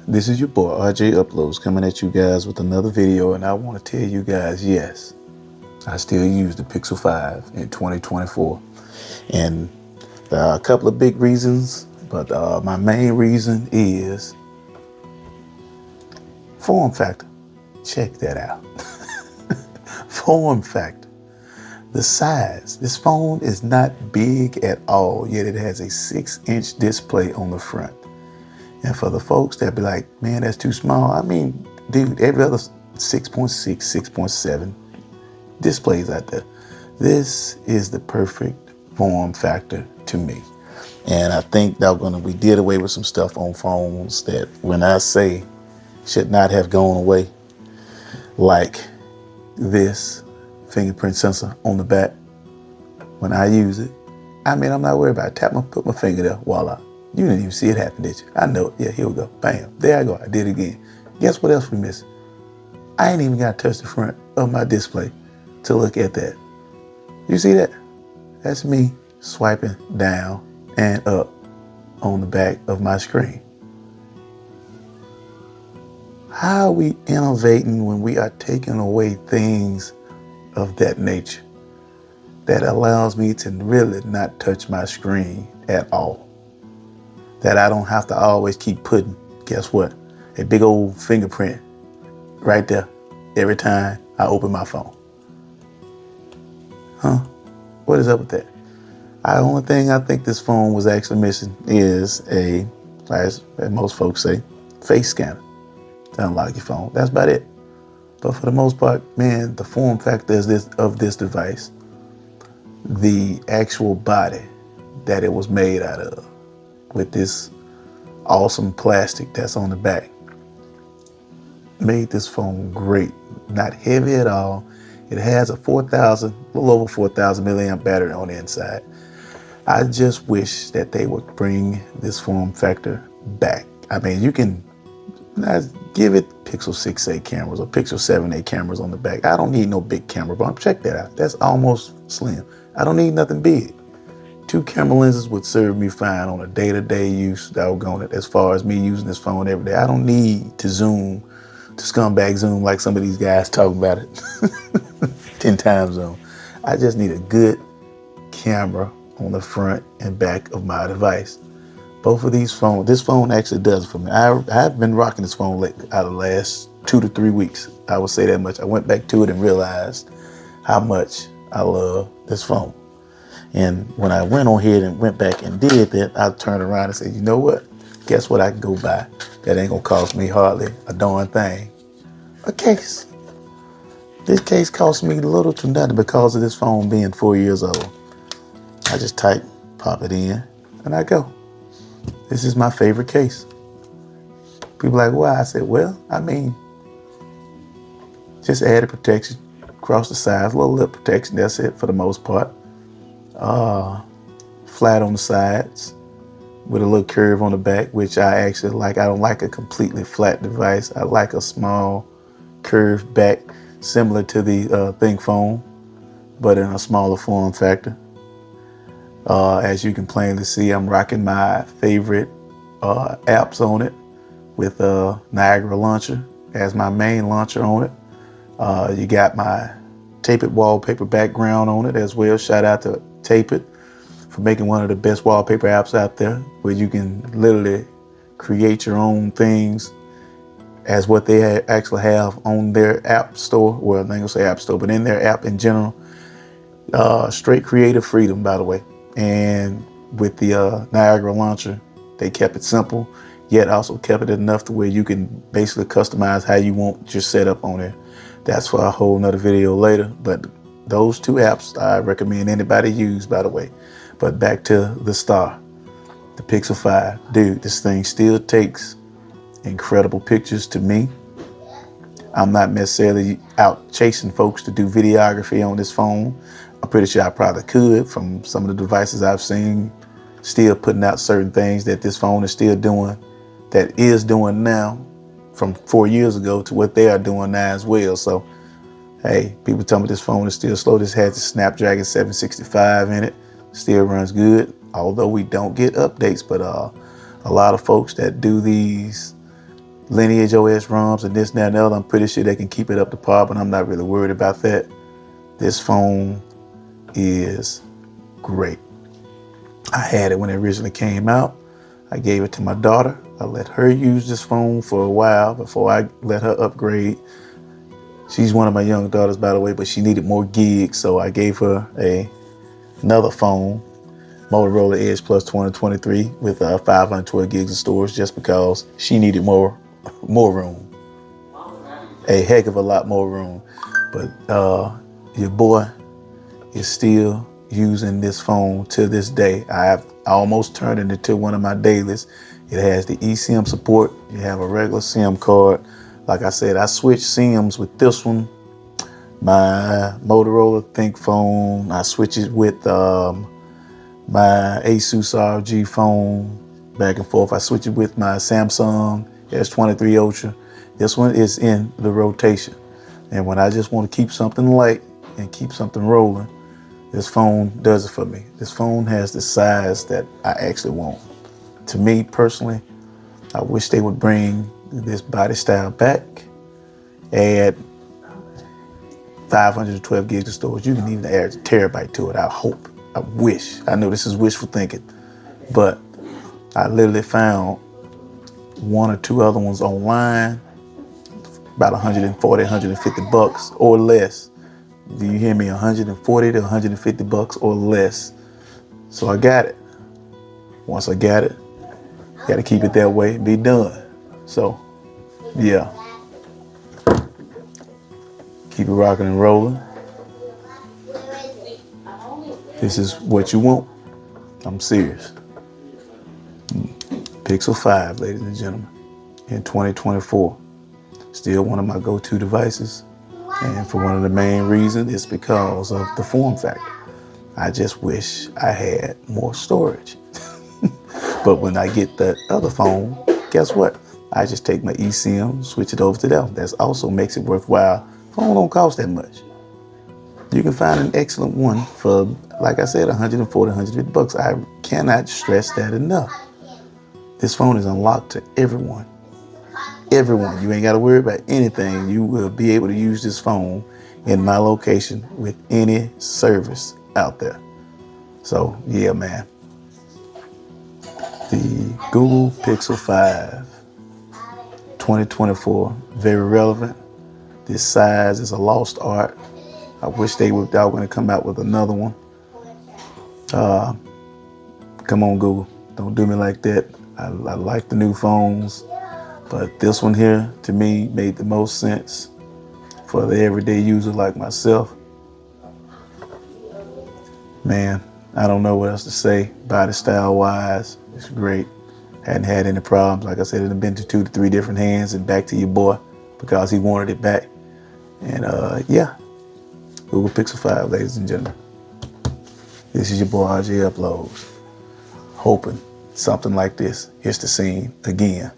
This is your boy RJ Uploads coming at you guys with another video, and I want to tell you guys, yes, I still use the Pixel 5 in 2024, and there are a couple of big reasons, but my main reason is form factor. Check that out. Form factor. The size. This phone is not big at all, yet it has a 6-inch display on the front. And for the folks that be like, man, that's too small. I mean, dude, every other 6.6, 6.7 displays out there. This is the perfect form factor to me. And I think we did away with some stuff on phones that, when I say, should not have gone away, like this fingerprint sensor on the back. When I use it, I mean, I'm not worried about it. Put my finger there, voila. You didn't even see it happen, did you? I know it. Yeah, here we go. Bam. There I go. I did it again. Guess what else we missed? I ain't even got to touch the front of my display to look at that. You see that? That's me swiping down and up on the back of my screen. How are we innovating when we are taking away things of that nature that allows me to really not touch my screen at all? That I don't have to always keep putting, guess what? A big old fingerprint right there every time I open my phone. Huh? What is up with that? The only thing I think this phone was actually missing is as most folks say, face scanner to unlock your phone. That's about it. But for the most part, man, the form factor of this device, the actual body that it was made out of, with this awesome plastic that's on the back, made this phone great. Not heavy at all. It has a little over 4,000 milliamp battery on the inside. I just wish that they would bring this form factor back. I mean, you can give it Pixel 6a cameras or Pixel 7a cameras on the back. I don't need no big camera, but check that out. That's almost slim. I don't need nothing big. 2 camera lenses would serve me fine on a day-to-day use, doggone it, as far as me using this phone every day. I don't need to zoom, to scumbag zoom like some of these guys talking about it. 10 times zoom. I just need a good camera on the front and back of my device. Both of these phones, this phone actually does it for me. I've been rocking this phone lately, out of the last 2 to 3 weeks. I would say that much. I went back to it and realized how much I love this phone. And when I went on here and went back and did that, I turned around and said, you know what? Guess what I can go buy? That ain't gonna cost me hardly a darn thing. A case. This case cost me little to nothing because of this phone being 4 years old. I just pop it in, and I go. This is my favorite case. People are like, why? I said, well, I mean, just added protection across the sides, a little lip protection. That's it for the most part. Flat on the sides with a little curve on the back, which I actually like. I don't like a completely flat device. I like a small curved back, similar to the ThinkPhone, but in a smaller form factor. As you can plainly see, I'm rocking my favorite apps on it with Niagara Launcher as my main launcher on it. You got my Tape It wallpaper background on it as well. Shout out to Tape It for making one of the best wallpaper apps out there, where you can literally create your own things as what they actually have on their app store. Well, I'm not gonna say app store, but in their app in general. Straight creative freedom, by the way. And with the Niagara Launcher, they kept it simple, yet also kept it enough to where you can basically customize how you want your setup on there. That's for a whole nother video later, but those 2 apps I recommend anybody use, by the way. But back to the star, the Pixel 5. Dude, this thing still takes incredible pictures to me. I'm not necessarily out chasing folks to do videography on this phone. I'm pretty sure I probably could, from some of the devices I've seen, still putting out certain things that this phone is still doing, that is doing now, from 4 years ago to what they are doing now as well. So, hey, people tell me this phone is still slow. This has the Snapdragon 765 in it, still runs good, although we don't get updates. But a lot of folks that do these Lineage OS ROMs and this, that, and the other. I'm pretty sure they can keep it up to par, but I'm not really worried about that. This phone is great. I had it when it originally came out. I gave it to my daughter. I let her use this phone for a while before I let her upgrade. She's one of my young daughters, by the way, but she needed more gigs, so I gave her another phone, Motorola Edge Plus 2023 with 512 gigs of storage, just because she needed more room, a heck of a lot more room. But your boy is still using this phone to this day. I almost turned it into one of my dailies. It has the eSIM support. You have a regular SIM card. Like I said, I switched SIMs with this one. My Motorola ThinkPhone, I switch it with my Asus RG phone, back and forth. I switch it with my Samsung S23 Ultra. This one is in the rotation. And when I just want to keep something light and keep something rolling, this phone does it for me. This phone has the size that I actually want. To me personally, I wish they would bring this body style back, add 512 gigs of storage. You can even add a terabyte to it. I hope. I wish. I know this is wishful thinking, but I literally found one or two other ones online, about 140, 150 bucks or less. Do you hear me? 140 to 150 bucks or less. So I got it. Once I got it, got to keep it that way, be done. So, yeah. Keep it rocking and rolling. This is what you want. I'm serious. Pixel 5, ladies and gentlemen, in 2024. Still one of my go-to devices. And for one of the main reasons is because of the form factor. I just wish I had more storage. But when I get that other phone, guess what? I just take my eSIM, switch it over to them. That also makes it worthwhile. Phone don't cost that much. You can find an excellent one for, like I said, 140, 150 bucks. I cannot stress that enough. This phone is unlocked to everyone. Everyone. You ain't got to worry about anything. You will be able to use this phone in my location with any service out there. So, yeah, man. The Google Pixel 5 2024, very relevant. This size is a lost art. I wish they were going to come out with another one. Come on, Google. Don't do me like that. I like the new phones, but this one here, to me, made the most sense for the everyday user like myself. Man, I don't know what else to say. Body style wise, it's great. Hadn't had any problems. Like I said, it had been to 2 to 3 different hands and back to your boy because he wanted it back. And yeah, Google Pixel 5, ladies and gentlemen. This is your boy RJ Uploads, hoping something like this hits the scene again.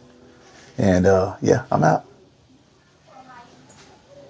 And yeah, I'm out.